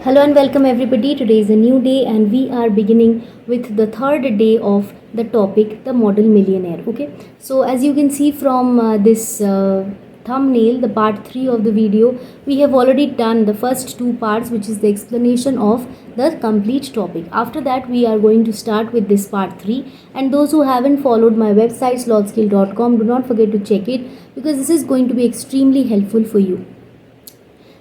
Hello and welcome everybody. Today is a new day and we are beginning with the third day of the topic, the model millionaire. Okay, so as you can see from this thumbnail, the part 3 of the video, we have already done the first two parts, which is the explanation of the complete topic. After that, we are going to start with this part 3, and those who haven't followed my website slothskill.com, do not forget to check it because this is going to be extremely helpful for you.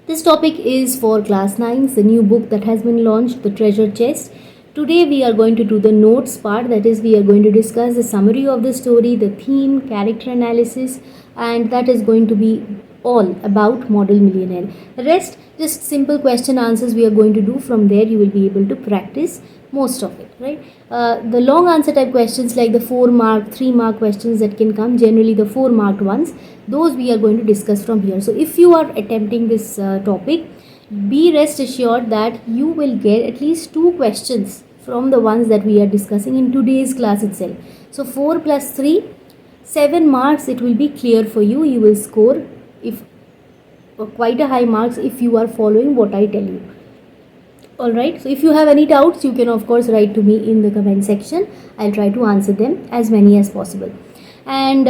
This topic is for class 9s, the new book that has been launched, The Treasure Chest. Today we are going to do the notes part, that is we are going to discuss the summary of the story, the theme, character analysis, and that is going to be all about Model Millionaire. The rest, just simple question answers we are going to do. From there you will be able to practice most of it, right? The long answer type questions like the 4-mark, 3-mark questions that can come, generally the 4-marked ones, those we are going to discuss from here. So if you are attempting this topic, be rest assured that you will get at least 2 questions from the ones that we are discussing in today's class itself. So 4 plus 3, 7 marks, it will be clear for you. You will score if quite a high marks if you are following what I tell you. Alright, so if you have any doubts, you can of course write to me in the comment section. I'll try to answer them as many as possible. And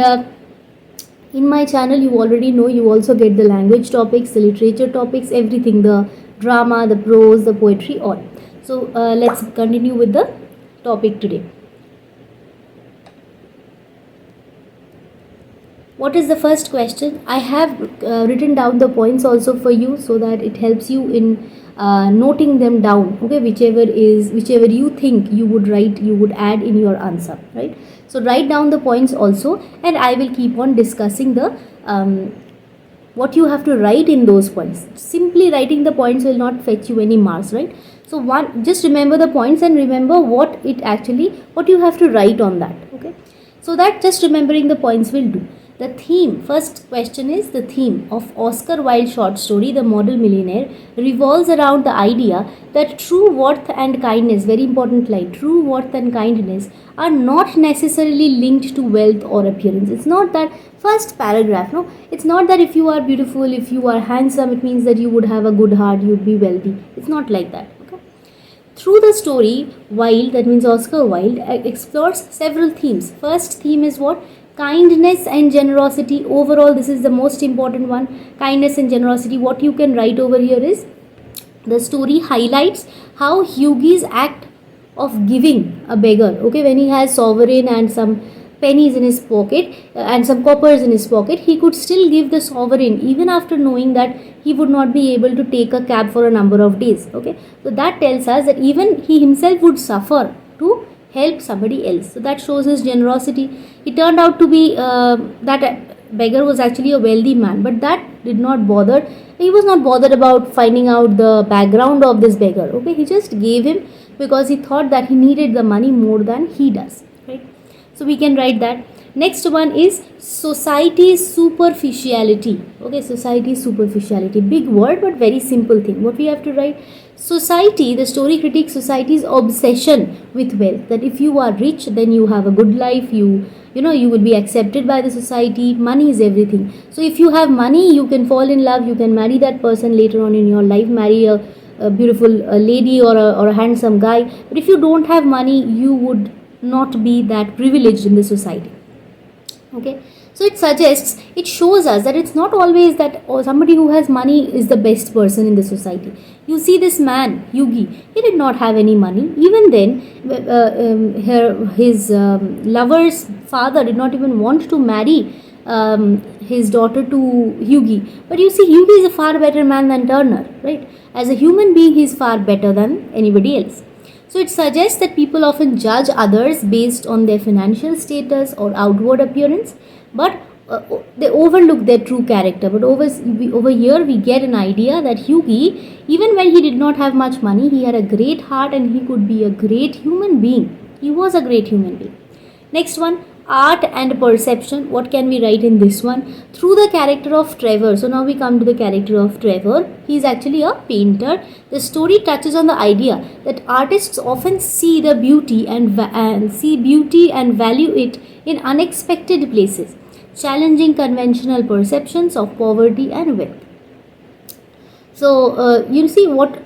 in my channel, you already know, you also get the language topics, the literature topics, everything, the drama, the prose, the poetry, all. So let's continue with the topic today. What is the first question? I have written down the points also for you so that it helps you in noting them down. Okay, whichever you think you would write, you would add in your answer, right? So write down the points also, and I will keep on discussing the what you have to write in those points. Simply writing the points will not fetch you any marks, right? So just remember the points and remember what you have to write on that. Okay, so that just remembering the points will do. The theme, first question is the theme of Oscar Wilde short story, The Model Millionaire, revolves around the idea that true worth and kindness, very important line, true worth and kindness are not necessarily linked to wealth or appearance. It's not that first paragraph, no, it's not that if you are beautiful, if you are handsome, it means that you would have a good heart, you'd be wealthy. It's not like that. Okay. Through the story, Wilde, that means Oscar Wilde, explores several themes. First theme is what? Kindness and generosity. Overall, this is the most important one. Kindness and generosity. What you can write over here is the story highlights how Hughie's act of giving a beggar, okay, when he has sovereign and some pennies in his pocket and some coppers in his pocket, he could still give the sovereign even after knowing that he would not be able to take a cab for a number of days. Okay, so that tells us that even he himself would suffer to help somebody else. So that shows his generosity. He turned out to be that beggar was actually a wealthy man, but that did not bother. He was not bothered about finding out the background of this beggar. Okay, he just gave him because he thought that he needed the money more than he does. Right. So we can write that. Next one is society's superficiality. Okay, society's superficiality. Big word but very simple thing. What we have to write? Society, the story critiques society's obsession with wealth. That if you are rich, then you have a good life. You will be accepted by the society. Money is everything. So if you have money, you can fall in love. You can marry that person later on in your life. Marry a beautiful lady or a handsome guy. But if you don't have money, you would not be that privileged in the society. Okay, so it shows us that it's not always that somebody who has money is the best person in the society. You see this man, Yugi, he did not have any money. Even then, his lover's father did not even want to marry his daughter to Yugi. But you see, Yugi is a far better man than Turner, right? As a human being, he is far better than anybody else. So it suggests that people often judge others based on their financial status or outward appearance, but they overlook their true character. But over here we get an idea that Hughie, even when he did not have much money, he had a great heart and he could be a great human being. He was a great human being. Next one, art and perception. What can we write in this one? Through the character of Trevor. So now we come to the character of Trevor. He is actually a painter. The story touches on the idea that artists often see the beauty and value it in unexpected places, challenging conventional perceptions of poverty and wealth. So you see what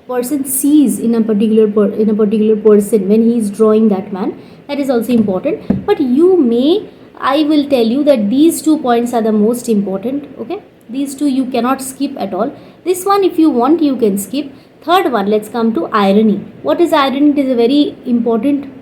person sees in a particular person when he is drawing that man. That is also important. But I will tell you that these 2 points are the most important. Okay, these two you cannot skip at all. This one, if you want, you can skip. Third one, let's come to irony. What is irony? It is a very important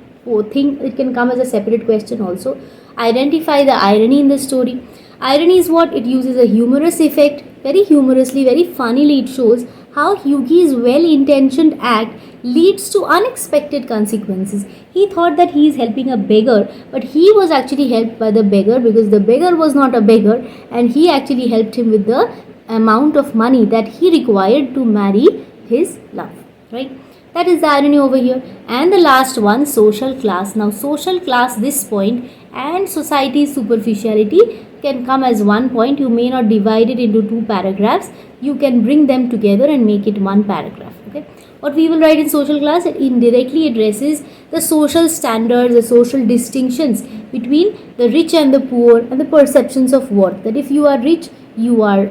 thing. It can come as a separate question also. Identify the irony in the story. Irony is what? It uses a humorous effect. Very humorously, very funnily it shows how Hyugi's well-intentioned act leads to unexpected consequences. He thought that he is helping a beggar, but he was actually helped by the beggar because the beggar was not a beggar, and he actually helped him with the amount of money that he required to marry his love, right? That is the irony over here. And the last one, social class. Now social class, this point, and society's superficiality can come as one point. You may not divide it into 2 paragraphs. You can bring them together and make it 1 paragraph. Okay, what we will write in social class, it indirectly addresses the social standards, the social distinctions between the rich and the poor, and the perceptions of worth. That if you are rich, you are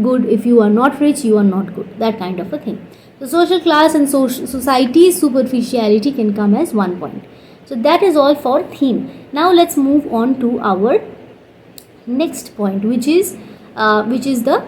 good. If you are not rich, you are not good. That kind of a thing. The social class and society's superficiality can come as 1 point. So that is all for theme. Now let's move on to our next point, which is the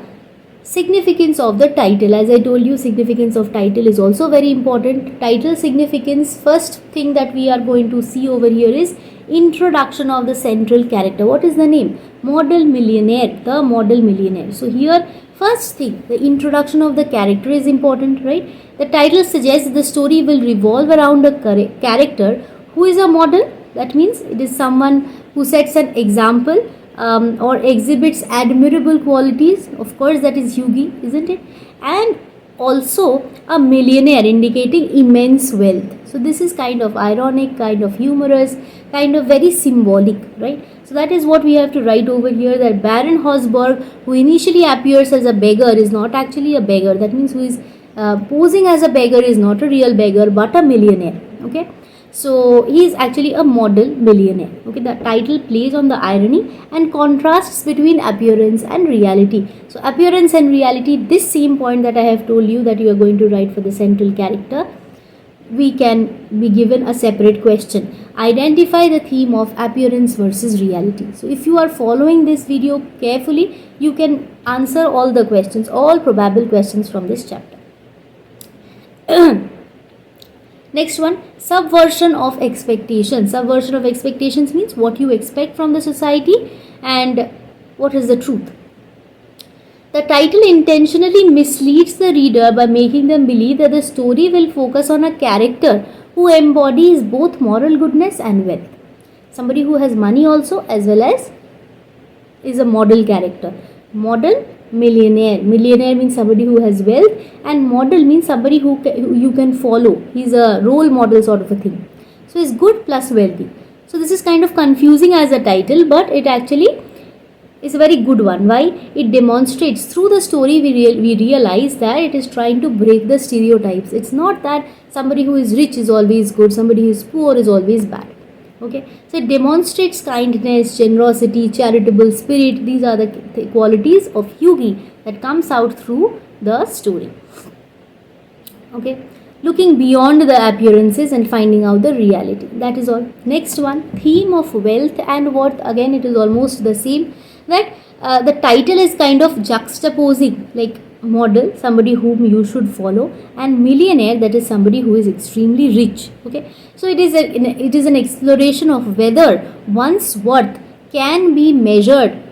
significance of the title. As I told you, significance of title is also very important. Title significance, first thing that we are going to see over here is introduction of the central character. What is the name? Model millionaire, the model millionaire. So here, first thing, the introduction of the character is important, right? The title suggests the story will revolve around a character who is a model. That means it is someone who sets an example or exhibits admirable qualities. Of course, that is Hyugi, isn't it? And also a millionaire, indicating immense wealth. So this is kind of ironic, kind of humorous, kind of very symbolic, right? So that is what we have to write over here, that Baron Horsberg, who initially appears as a beggar, is not actually a beggar. That means who is posing as a beggar is not a real beggar but a millionaire. Okay, so he is actually a model millionaire. Okay, the title plays on the irony and contrasts between appearance and reality. So appearance and reality, this same point that I have told you that you are going to write for the central character, we can be given a separate question. Identify the theme of appearance versus reality. So if you are following this video carefully, you can answer all the questions, all probable questions from this chapter. Next one, subversion of expectations. Subversion of expectations means what you expect from the society and what is the truth. The title intentionally misleads the reader by making them believe that the story will focus on a character who embodies both moral goodness and wealth. Somebody who has money also, as well as is a model character. Model millionaire. Millionaire means somebody who has wealth, and model means somebody who you can follow. He's a role model sort of a thing. So he's good plus wealthy. So this is kind of confusing as a title, but it actually is a very good one. Why? It demonstrates through the story we realize that it is trying to break the stereotypes. It's not that somebody who is rich is always good, somebody who is poor is always bad. Okay, so it demonstrates kindness, generosity, charitable spirit. These are the qualities of Hyugi that comes out through the story. Okay, looking beyond the appearances and finding out the reality. That is all. Next one, theme of wealth and worth. Again, it is almost the same. That the title is kind of juxtaposing, like model, somebody whom you should follow, and millionaire, that is somebody who is extremely rich. Okay, so it is an exploration of whether one's worth can be measured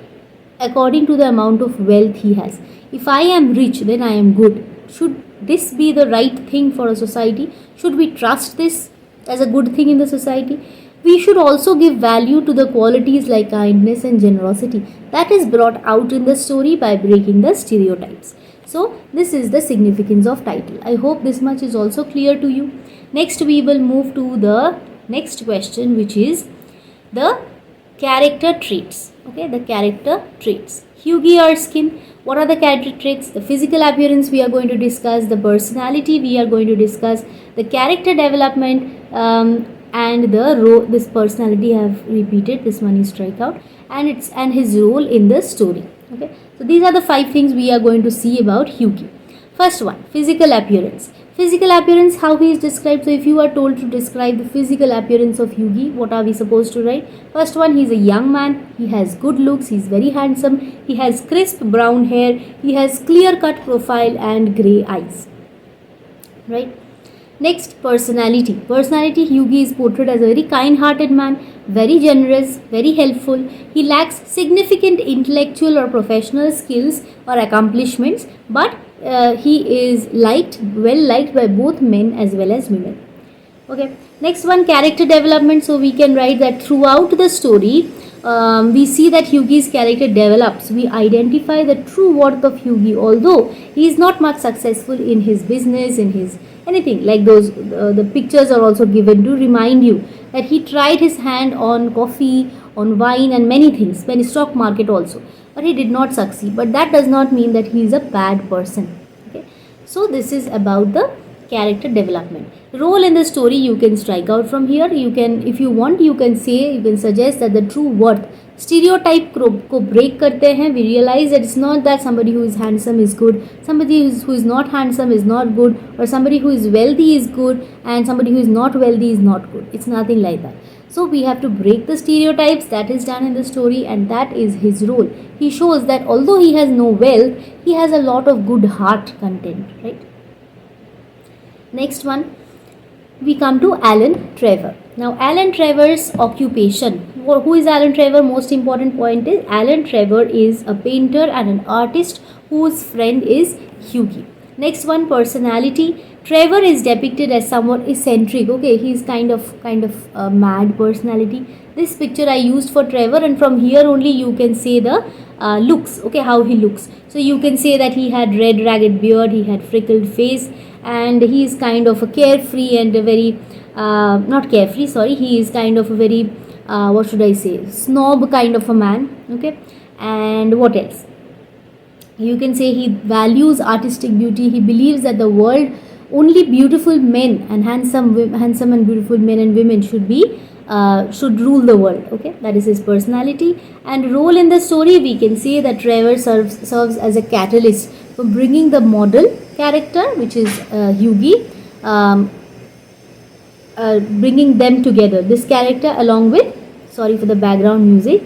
according to the amount of wealth he has. If I am rich, then I am good. Should this be the right thing for a society? Should we trust this as a good thing in the society? We should also give value to the qualities like kindness and generosity that is brought out in the story by breaking the stereotypes. So this is the significance of title. I hope this much is also clear to you. Next we will move to the next question, which is the character traits. Okay, the character traits. Hyugi Erskine, what are the character traits? The physical appearance we are going to discuss, the personality we are going to discuss, the character development, and this personality I have repeated, this one is strike out, and his role in the story. Okay, so these are the 5 things we are going to see about Hyugi. First one, physical appearance. Physical appearance, how he is described. So if you are told to describe the physical appearance of Hughie, what are we supposed to write? First one, he is a young man, he has good looks, he is very handsome, he has crisp brown hair, he has clear cut profile and grey eyes. Right? Next, personality. Personality, Hughie is portrayed as a very kind-hearted man, very generous, very helpful. He lacks significant intellectual or professional skills or accomplishments, but he is well liked by both men as well as women. Okay. Next one, character development. So we can write that throughout the story, we see that Hughie's character develops. We identify the true worth of Hughie, although he is not much successful in his business, in his anything like those. The pictures are also given to remind you that he tried his hand on coffee, on wine, and many things, many stock market also, but he did not succeed. But that does not mean that he is a bad person. Okay, so this is about the character development. Role in the story, you can strike out from here. You can, if you want, you can suggest that the true worth stereotype को break करते हैं. We realize that it's not that somebody who is handsome is good, somebody who is not handsome is not good, or somebody who is wealthy is good and somebody who is not wealthy is not good. It's nothing like that. So we have to break the stereotypes. That is done in the story, and that is his role. He shows that although he has no wealth, he has a lot of good heart content, right? Next one, we come to Alan Trevor. Now, Alan Trevor's occupation. Who is Alan Trevor? Most important point is Alan Trevor is a painter and an artist whose friend is Hughie. Next one, personality. Trevor is depicted as somewhat eccentric. Okay, he's kind of a mad personality. This picture I used for Trevor, and from here only you can say the looks. Okay, how he looks. So you can say that he had red ragged beard, he had freckled face, and he is kind of a carefree and a very not carefree, sorry, he is kind of a very what should I say, snob kind of a man. Okay, and what else? You can say he values artistic beauty. He believes that the world only beautiful men and handsome and beautiful men and women should rule the world. Okay, that is his personality. And role in the story, we can say that Trevor serves as a catalyst for bringing the model character, which is Hughie, bringing them together, this character along with, sorry for the background music,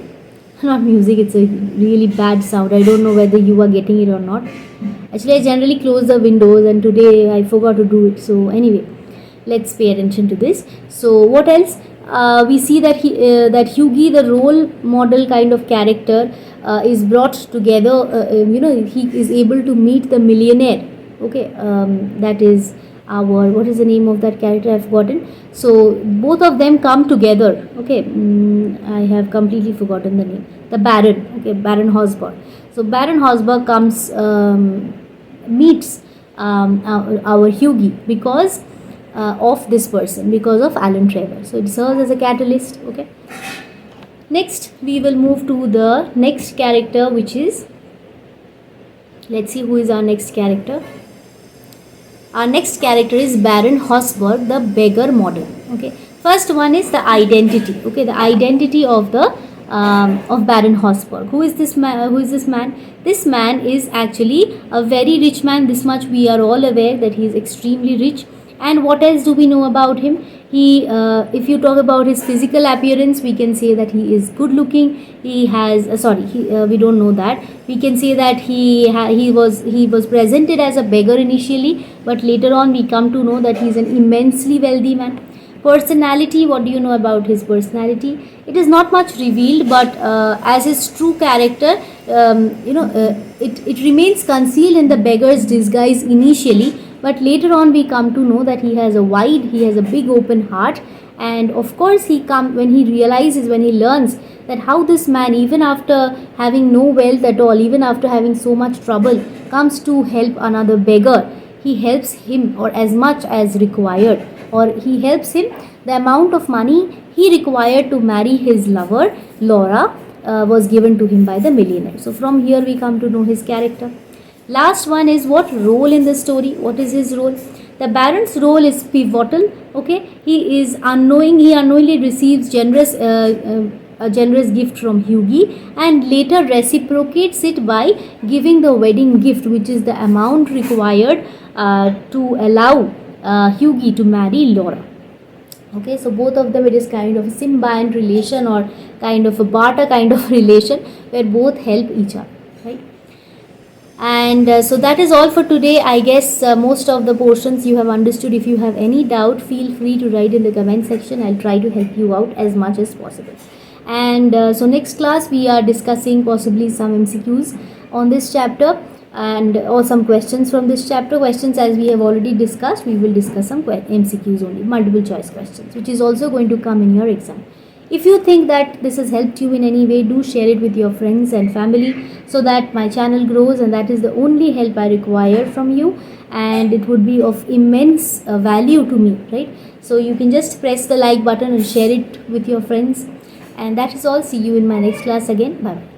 not music, it's a really bad sound. I don't know whether you are getting it or not. Actually, I generally close the windows and today I forgot to do it. So anyway, let's pay attention to this. So what else? We see that Hughie, the role model kind of character, is brought together. He is able to meet the millionaire. Okay, that is what is the name of that character? I've forgotten. So both of them come together. Okay, I have completely forgotten the name. The Baron. Okay, Baron Horsberg. So Baron Horsberg comes meets our Hughie because of this person, because of Alan Trevor. So it serves as a catalyst. Okay. Next, we will move to the next character, which is, let's see who is our next character. Our next character is Baron Horsberg, the beggar model. Okay. First one is the identity. Okay, the identity of the of Baron Horsberg. Who is this man? This man is actually a very rich man. This much we are all aware that he is extremely rich. And what else do we know about him? He, if you talk about his physical appearance, we can say that he is good looking. He has, we don't know that. We can say that he was presented as a beggar initially, but later on we come to know that he is an immensely wealthy man. Personality, what do you know about his personality? It is not much revealed, but as his true character, it remains concealed in the beggar's disguise initially. But later on we come to know that he has a big open heart, and of course when he learns that how this man, even after having no wealth at all, even after having so much trouble, comes to help another beggar. He helps him, or as much as required, or he helps him the amount of money he required to marry his lover Laura was given to him by the millionaire. So from here we come to know his character. Last one is what role in the story. What is his role? The Baron's role is pivotal. Okay, he unknowingly receives a generous gift from Hughie, and later reciprocates it by giving the wedding gift, which is the amount required to allow Hughie to marry Laura. Okay, so both of them, it is kind of a symbiont relation or kind of a barter kind of relation where both help each other, right? And so that is all for today. I guess most of the portions you have understood. If you have any doubt, feel free to write in the comment section. I'll try to help you out as much as possible. And so next class we are discussing possibly some MCQs on this chapter, and or some questions from this chapter. Questions, as we have already discussed, we will discuss some MCQs only, multiple choice questions, which is also going to come in your exam. If you think that this has helped you in any way, do share it with your friends and family so that my channel grows, and that is the only help I require from you, and it would be of immense value to me, right? So you can just press the like button and share it with your friends, and that is all. See you in my next class again. Bye.